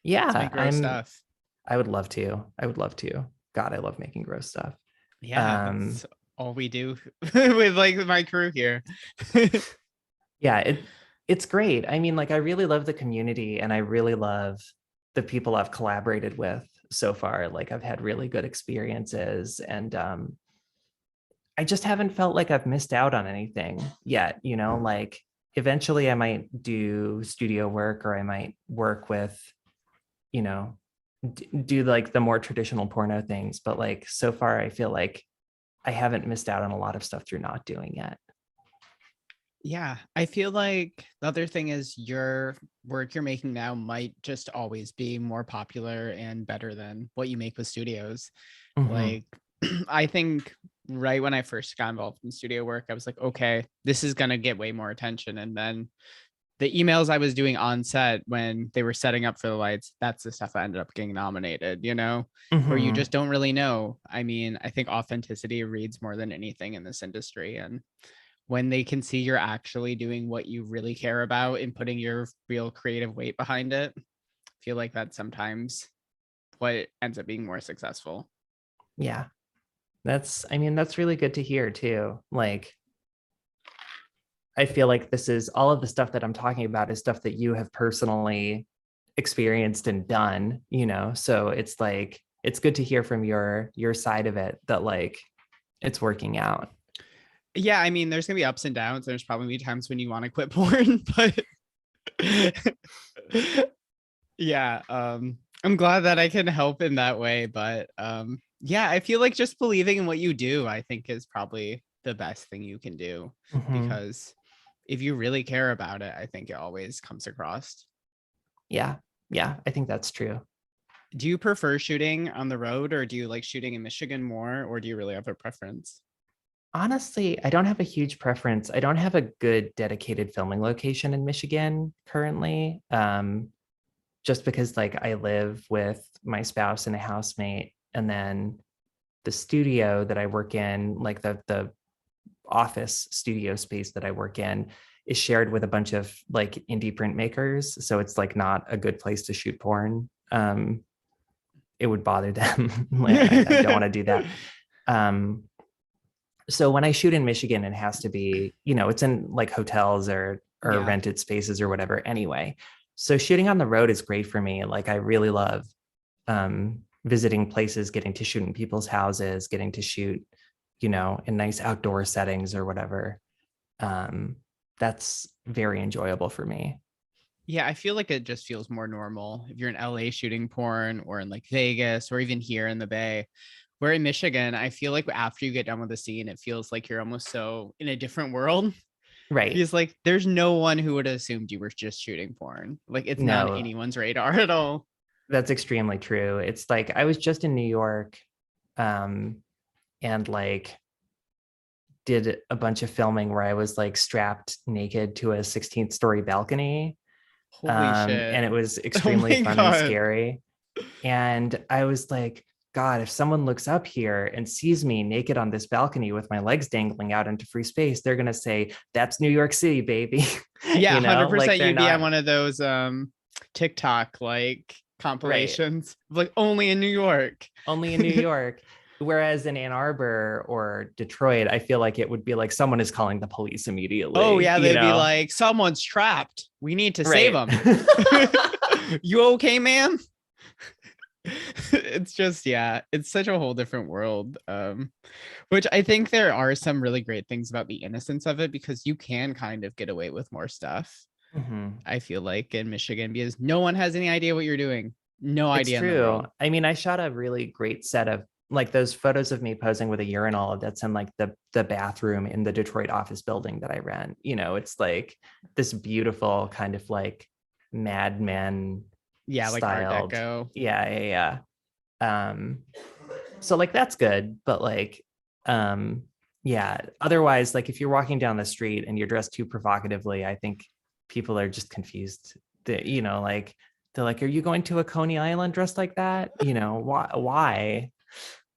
yeah, make gross stuff. I would love to. I would love to. God, I love making gross stuff. Yeah, Um, that's all we do with like my crew here. yeah, it's great. I mean, like I really love the community and I really love the people I've collaborated with so far. Like I've had really good experiences and I just haven't felt like I've missed out on anything yet, like eventually I might do studio work or I might work with, you know, do like the more traditional porno things, but like so far I feel like I haven't missed out on a lot of stuff through not doing it. Yeah, I feel like the other thing is your work you're making now might just always be more popular and better than what you make with studios. Mhm. Like, I think right when I first got involved in studio work, I was like, okay, this is going to get way more attention. And then the emails I was doing on set when they were setting up for the lights, that's the stuff that ended up getting nominated, where you Mhm. just don't really know. I mean, I think authenticity reads more than anything in this industry. And when they can see you're actually doing what you really care about and putting your real creative weight behind it, I feel like that's sometimes what ends up being more successful. Yeah. I mean, that's really good to hear too. Like I feel like this is all of the stuff that I'm talking about is stuff that you have personally experienced and done, you know. So it's like it's good to hear from your side of it that like it's working out. Yeah, I mean, there's gonna be ups and downs. There's probably times when you want to quit porn, but yeah, I'm glad that I can help in that way. But yeah, I feel like just believing in what you do, I think is probably the best thing you can do, Mhm. because if you really care about it, I think it always comes across. Yeah. Yeah, I think that's true. Do you prefer shooting on the road, or do you like shooting in Michigan more, or do you really have a preference? Honestly, I don't have a huge preference. I don't have a good dedicated filming location in Michigan currently. Just because like I live with my spouse and a housemate, and then the studio that I work in, like the office studio space that I work in, is shared with a bunch of like indie printmakers. So it's like not a good place to shoot porn. It would bother them. I don't want to do that. Um, so when I shoot in Michigan, it has to be, you know, it's in like hotels or Yeah. rented spaces or whatever anyway. So shooting on the road is great for me. Like I really love visiting places, getting to shoot in people's houses, getting to shoot, you know, in nice outdoor settings or whatever. Um, that's very enjoyable for me. Yeah, I feel like it just feels more normal if you're in LA shooting porn, or in like Vegas, or even here in the Bay. Where in Michigan, I feel like after you get done with the scene, it feels like you're almost so in a different world. Right. Because like there's no one who would have assumed you were just shooting porn. Like it's not on No, anyone's radar at all. that's extremely true. It's like I was just in New York um, and like did a bunch of filming where I was like strapped naked to a 16th story balcony. Holy And shit. it was Oh extremely my fun and God. scary. And I was like, God, if someone looks up here and sees me naked on this balcony with my legs dangling out into free space, they're going to say, that's New York City, baby. Yeah, You know, like 100% they're you'd be on not one of those TikTok like right. compilations, like only in New York. Only in New York. Whereas in Ann Arbor or Detroit, I feel like it would be like someone is calling the police Oh immediately, yeah, you they'd be know? like, someone's trapped. We need to save Right. them. You okay, man? It's just, yeah, it's such a whole different world. Which I think there are some really great things about the innocence of it, because you can kind of get away with more stuff. Mhm. I feel like in Michigan, because no one has any idea what you're doing. No It's idea in the true. world. I mean, I shot a really great set of like those photos of me posing with a urinal that's in like the bathroom in the Detroit office building that I rent. You know, it's like this beautiful kind of like Mad Men Yeah, like Art styled. Deco. Yeah, yeah, yeah. So like that's good, but like um yeah, otherwise like if you're walking down the street and you're dressed too provocatively, I think people are just confused. That you know, like they're like, are you going to a Coney Island dressed like that? You know, why?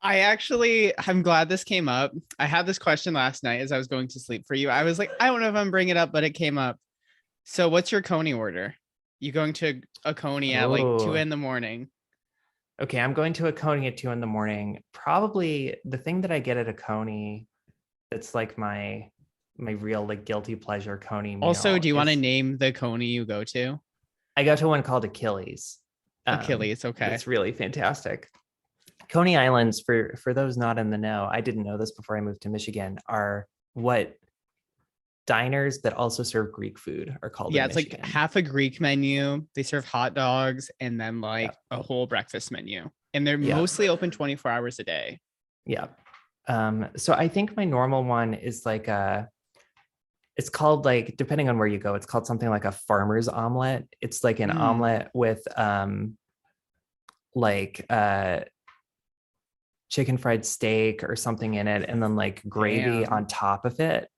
I'm glad this came up. I had this question last night as I was going to sleep for you. I was like, I don't know if I'm bringing it up, but it came up. So, what's your Coney order? You going to a Coney at like two Oh, in the morning? okay. I'm going to a Coney at 2 in the morning. Probably the thing that I get at a Coney that's like my real like guilty pleasure Coney Also, meal do you want to is name the Coney you go to? I go to one called Achilles. Achilles. Okay. That's really fantastic. Coney Islands, for those not in the know, I didn't know this before I moved to Michigan, are what diners that also serve Greek food are called Yeah, in it's like Michigan. half a Greek menu. They serve hot dogs and then Yeah. like a whole breakfast menu. And they're Yeah. mostly open 24 hours a day. Yeah. So I think my normal one is like it's called like, depending on where you go, it's called something like a farmer's omelet. It's like an Mm, omelet with like chicken fried steak or something in it, and then like gravy damn. on top of it.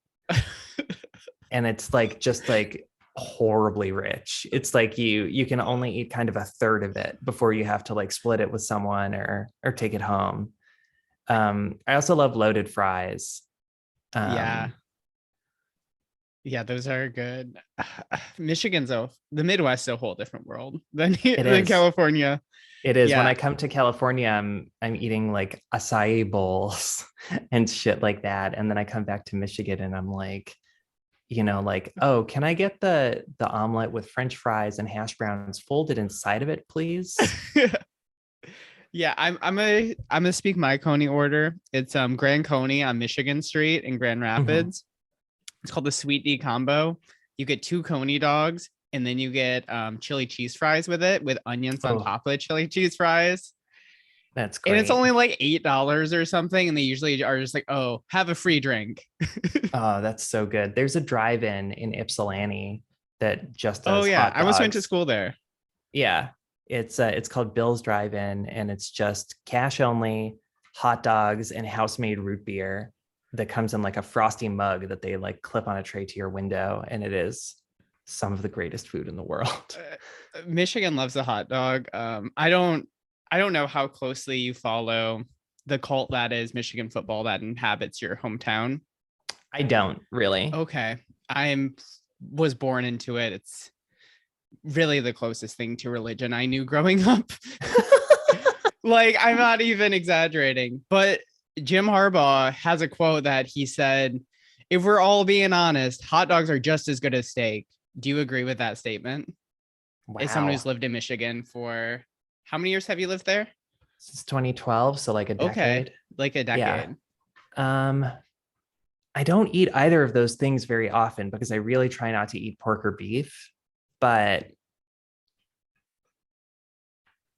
And it's like just like horribly rich. It's like you can only eat kind of a third of it before you have to like split it with someone or take it home. I also love loaded fries. Yeah. Um, Yeah, those are good. The Midwest is a whole different world than it than is. California. It is. When Yeah. I come to California, I'm eating like acai bowls and shit like that. And then I come back to Michigan and I'm like, like, oh, can I get the omelet with French fries and hash browns folded inside of it, please? Yeah, I'm gonna speak my Coney order. It's Grand Coney on Michigan Street in Grand Mhm. Rapids. It's called the Sweet D combo. You get 2 Coney dogs, and then you get chili cheese fries with it, with onions on Oh, top of the chili cheese fries. that's And it's great. only like $8 or something. And they usually are just like, oh, have a free drink. Oh, that's so good. There's a drive-in in Ypsilanti that just Oh does yeah, hot I almost went to dogs. school there. Yeah, it's called Bill's Drive-In, and it's just cash only hot dogs and house-made root beer that comes in like a frosty mug that they like clip on a tray to your window, and it is some of the greatest food in the world. Michigan loves a hot dog. I don't know how closely you follow the cult that is Michigan football that inhabits your hometown. I don't really. Okay, I'm was born into it. It's really the closest thing to religion I knew growing up. Like, I'm not even exaggerating, but Jim Harbaugh has a quote that he said, if we're all being honest, hot dogs are just as good as steak. Do you agree with that statement? As someone who's Wow. lived in Michigan for how many years have you lived there? Since 2012, so like a Okay, decade. like a Yeah. decade. Um, I don't eat either of those things very often because I really try not to eat pork or beef. But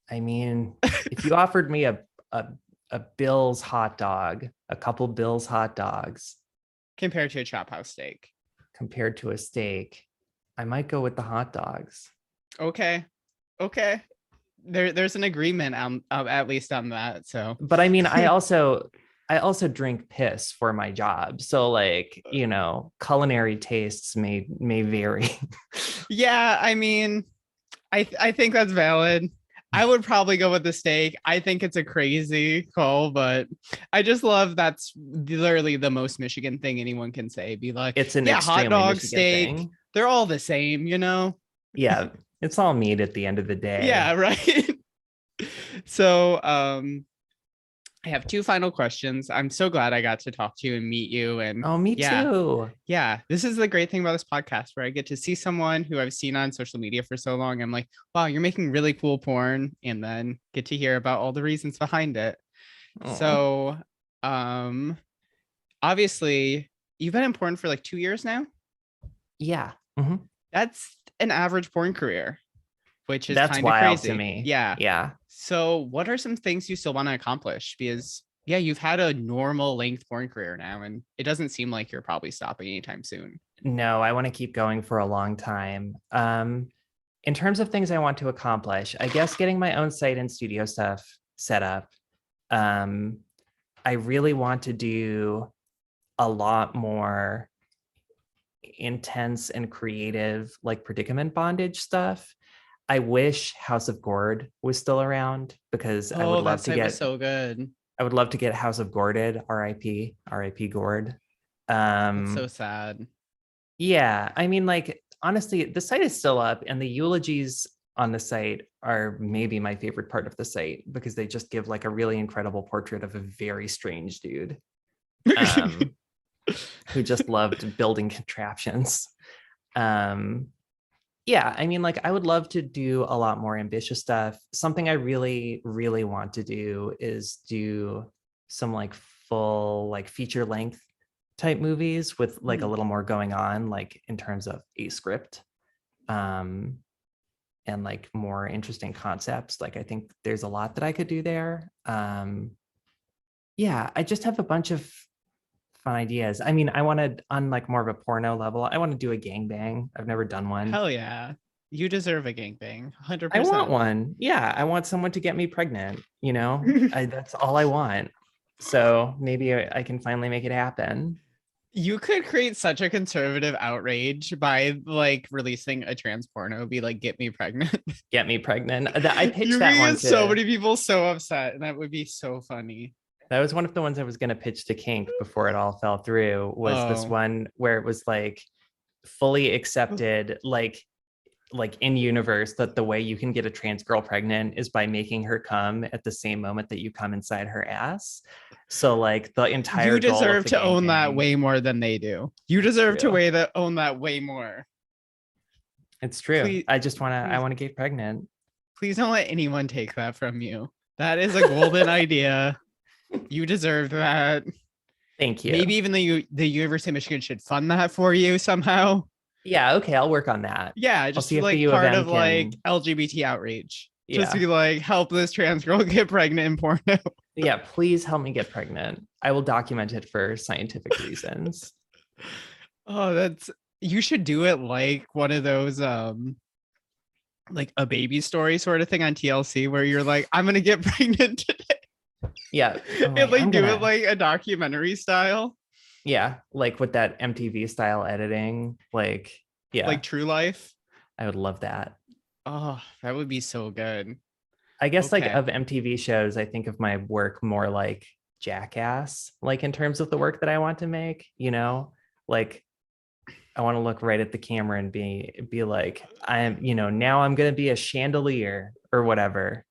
I mean, if you offered me a, a Bill's hot dog, a couple Bill's hot dogs Compared to a chop house steak. compared to a steak, I might go with the hot dogs. Okay, okay. There's an agreement at least on that. So, But I mean, I also drink piss for my job. So like, culinary tastes may vary. yeah, I mean, I think that's valid. I would probably go with the steak. I think it's a crazy call, but I just love that's literally the most Michigan thing anyone can say. Be like, It's an yeah, hot extremely dog, Michigan steak, thing. they're all the same, you know? Yeah, it's all meat at the end of the Yeah, day. right. So, I have 2 final questions. I'm so glad I got to talk to you and meet you. And Oh, me yeah, too. yeah, this is the great thing about this podcast where I get to see someone who I've seen on social media for so long. I'm like, wow, you're making really cool porn, and then get to hear about all the reasons behind it. Oh, So, um, obviously, you've been in porn for like 2 years now. yeah. Mhm. That's an average porn career, which is That's kind of wild to crazy. me. Yeah. Yeah. So, what are some things you still want to accomplish? Because, yeah, you've had a normal length porn career now, and it doesn't seem like you're probably stopping anytime soon. No, I want to keep going for a long time. In terms of things I want to accomplish, I guess getting my own site and studio stuff set up. Um, I really want to do a lot more intense and creative, like predicament bondage stuff. I wish House of Gord was still around because Oh, that site was so good. I would love to get House of Gorded, RIP Gord. That's Um, so sad. yeah, I mean, like honestly, the site is still up, and the eulogies on the site are maybe my favorite part of the site because they just give like a really incredible portrait of a very strange dude um, who just loved building contraptions. Um, yeah, I mean, like I would love to do a lot more ambitious stuff. Something I really, really want to do is do some like full, like feature length type movies with like a Hmm. little more going on, like in terms of a script, um, and like more interesting concepts. Like I think there's a lot that I could do there. Yeah, I just have a bunch of fun ideas. I mean, I want to on like more of a porno level. I want to do a gangbang. I've never done one. Hell yeah. You deserve a gangbang. I want 100%. one. Yeah, I want someone to get me pregnant. That's all I want. So maybe I can finally make it happen. You could create such a conservative outrage by like releasing a trans porno, be like, get me pregnant. Get me pregnant. I pitched You could that one get so to. many people so upset, and that would be so funny. That was one of the ones I was going to pitch to Kink before it all fell through. Was this Oh, one where it was like fully accepted, like like in universe that the way you can get a trans girl pregnant is by making her come at the same moment that you come inside her ass. So like the entire You goal of deserve the to own that gangbang. way more than they do. You It's deserve to true. own that way more. It's true. Please, I please, want to get pregnant. please don't let anyone take that from you. That is a golden idea. You deserve that. Thank Maybe you. even the University of Michigan should fund that for you somehow. Yeah, okay, I'll work on that. Yeah, I'll just see be if the like U of part M of like can, LGBT outreach. Just yeah. be like, help this trans girl get pregnant in porno. Yeah, please help me get pregnant. I will document it for scientific reasons. Oh, that's you should do it like one of those like a baby story sort of thing on TLC where you're like, I'm gonna get pregnant today. Yeah. Oh, And like I'm do it gonna, like a documentary style, yeah, like with that MTV style editing. Like, like yeah, True Life. I would love that. Oh, that would be so good. I guess like Okay. of MTV shows, I think of my work more like Jackass, like in terms of the work that I want to make, you know, like I want to look right at the camera and be like, I'm, you know, now I'm gonna be a chandelier or whatever.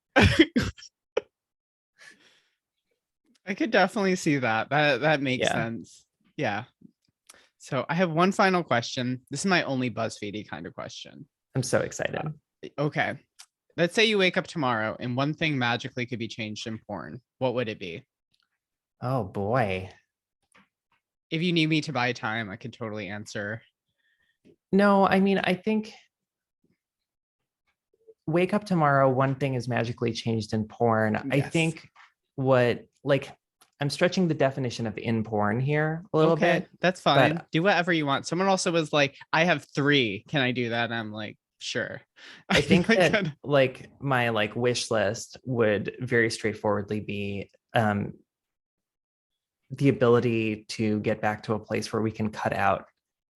I could definitely see that. That makes Yeah, sense. Yeah. So I have one final question. This is my only BuzzFeedy kind of question. I'm so excited. Okay. Let's say you wake up tomorrow and one thing magically could be changed in porn. What would it be? Oh boy. If you need me to buy time, I could totally answer. No, I mean, I think wake up tomorrow, one thing is magically changed in porn. I Yes. think what like I'm stretching the definition of in porn here a little Okay, bit, that's fine. but Do whatever you want. Someone also was like, I have three. Can I do that? And I'm like, sure. I I think think I that could. like my like wish list would very straightforwardly be the ability to get back to a place where we can cut out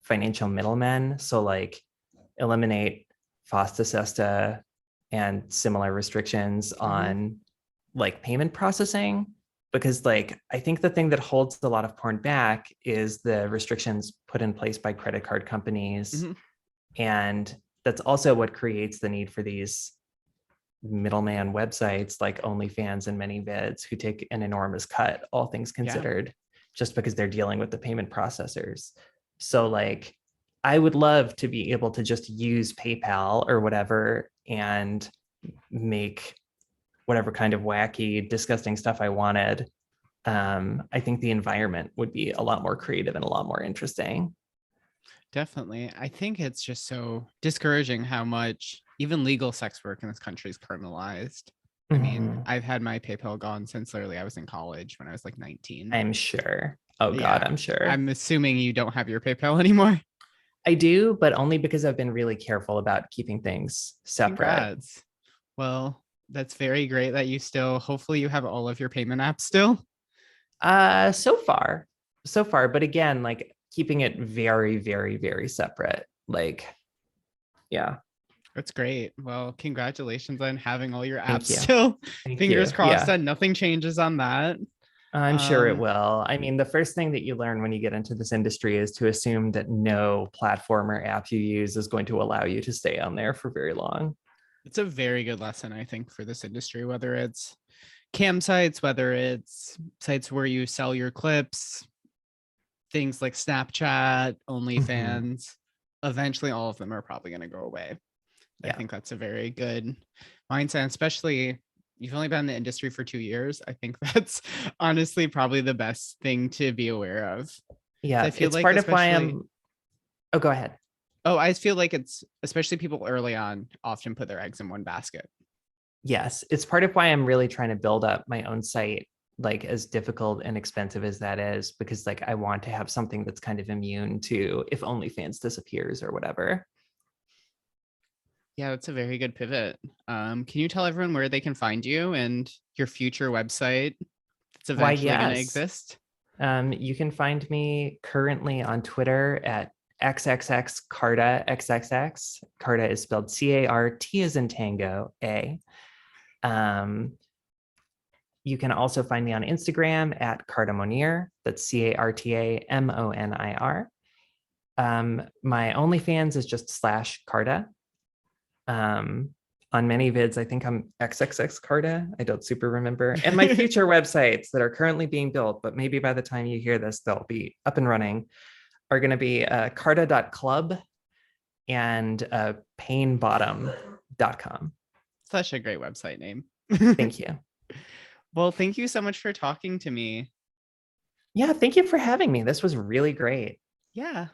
financial middlemen. So like eliminate FOSTA SESTA and similar restrictions Mhm, on like payment processing. Because like I think the thing that holds a lot of porn back is the restrictions put in place by credit card companies. mhm. And that's also what creates the need for these middleman websites like OnlyFans and ManyVids who take an enormous cut, all things Yeah, considered, just because they're dealing with the payment processors. So like I would love to be able to just use PayPal or whatever and make whatever kind of wacky, disgusting stuff I wanted. I think the environment would be a lot more creative and a lot more interesting. definitely. I think it's just so discouraging how much even legal sex work in this country is criminalized. I mean, Mhm. I've had my PayPal gone since literally I was in college when I was like 19. I'm sure. Oh God, Yeah. I'm sure. I'm assuming you don't have your PayPal anymore. I do, but only because I've been really careful about keeping things separate. Congrats. Well, that's very great that you still, hopefully, you have all of your payment apps still. So far, so far, but again, like keeping it very, very, very separate. Like, yeah. That's great. Well, congratulations on having all your apps Thank you. still. Thank Fingers you. crossed Yeah. that nothing changes on that. I'm sure it Um, will. I mean, the first thing that you learn when you get into this industry is to assume that no platform or app you use is going to allow you to stay on there for very long. it's a very good lesson, I think, for this industry, whether it's cam sites, whether it's sites where you sell your clips, things like Snapchat, Mhm. OnlyFans. Eventually, all of them are probably going to go away. I Yeah. think that's a very good mindset, especially you've only been in the industry for 2 years. I think that's honestly probably the best thing to be aware of. I Yeah. feel It's like, part of why especially, I'm, oh, go ahead. oh, I feel like it's especially people early on often put their eggs in one basket. Yes. It's part of why I'm really trying to build up my own site, like as difficult and expensive as that is, because like I want to have something that's kind of immune to if OnlyFans disappears or whatever. Yeah, that's a very good pivot. Can you tell everyone where they can find you and your future website that's Why, eventually going to yes. exist? You can find me currently on Twitter at XXX Carta XXX. Carta is spelled CART as in Tango A. Um, you can also find me on Instagram at Carta Monir. That's CARTA MONIR. My OnlyFans is just /Carta. On many vids, I think I'm XXX Carta. I don't super remember. And my future websites that are currently being built, but maybe by the time you hear this, they'll be up and running, are going to be carta.club and painbottom.com. Such a great website name. Thank you. Well, thank you so much for talking to me. Yeah, thank you for having me. This was really great. Yeah.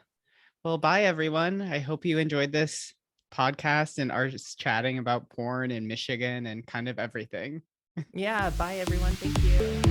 Well, bye, everyone. I hope you enjoyed this podcast and are just chatting about porn in Michigan and kind of everything. Yeah, bye, everyone. Thank you.